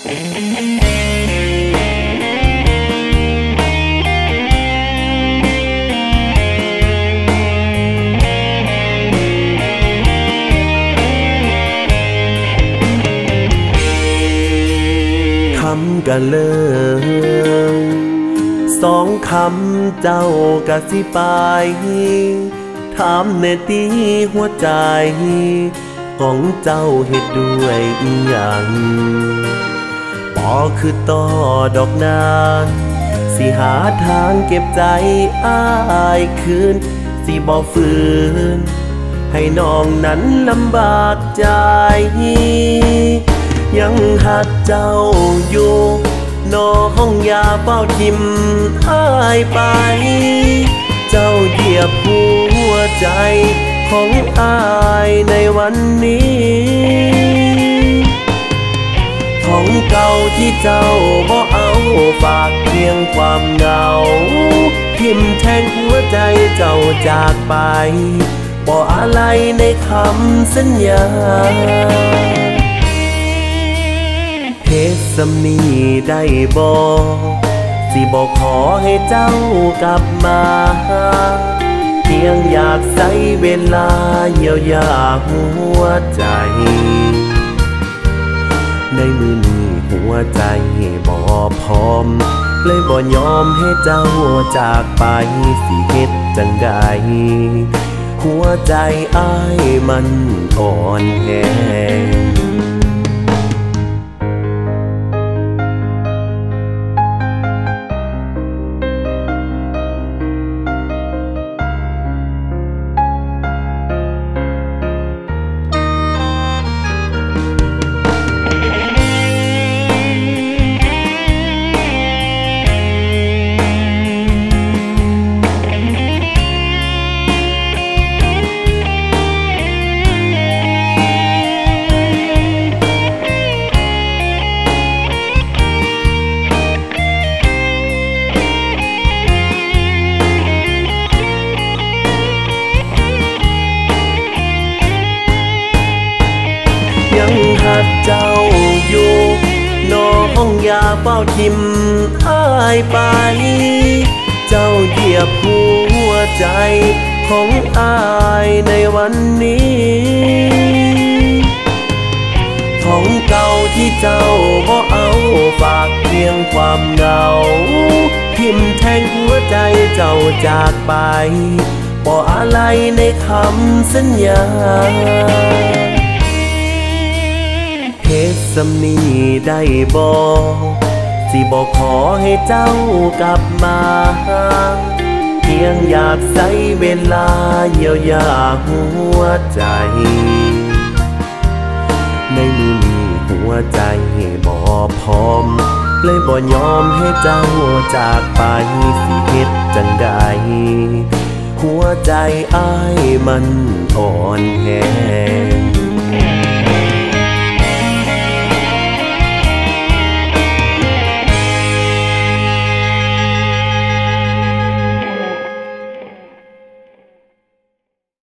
คำก็เลยสองคำเจ้ากะสิไปถามในตีหัวใจของเจ้าเฮ็ดด้วยอีหยังบ่คือต่อดอกนางสิหาทางเก็บใจอ้ายคืนสิบ่ฝืนให้น้องนั้นลำบากใจยังหักเจ้าอยู่น้องอย่าเฝ้าทิมอ้ายไปเจ้าเหยียบหัวใจของอ้ายในวันนี้ของเก่าที่เจ้าบ่เอาฝากเพียงความเหงาทิ่มแทงหัวใจเจ้าจากไปบ่อะไรในคำสัญญาเฮ็ดสำนีได้บ่สิบ่ขอให้เจ้ากลับมาเพียงอยากใช้เวลาเยียวยาหัวใจในมือนี้หัวใจบ่พร้อมเลยบ่ยอมให้เจ้าจากไปสิเฮ็ดจังใดหัวใจอ้ายมันอ่อนแอยังหักเจ้าอยู่น้องอย่าเฝ้าทิมอ้ายไปเจ้าเหยียบหัวใจของอ้ายในวันนี้ของเก่าที่เจ้าบ่เอาฝากเพียงความเหงาทิ่มแทงหัวใจเจ้าจากไปบ่อะไรในคำสัญญาเฮ็ดสำนีได้บ่สิบ่ขอให้เจ้ากลับมาเพียงอยากใช้เวลาเยียวยาหัวใจในมือนี้หัวใจบ่พร้อมเลยบ่ยอมให้เจ้าจากไปสิเฮ็ดจังใดหัวใจอ้ายมันอ่อนแอ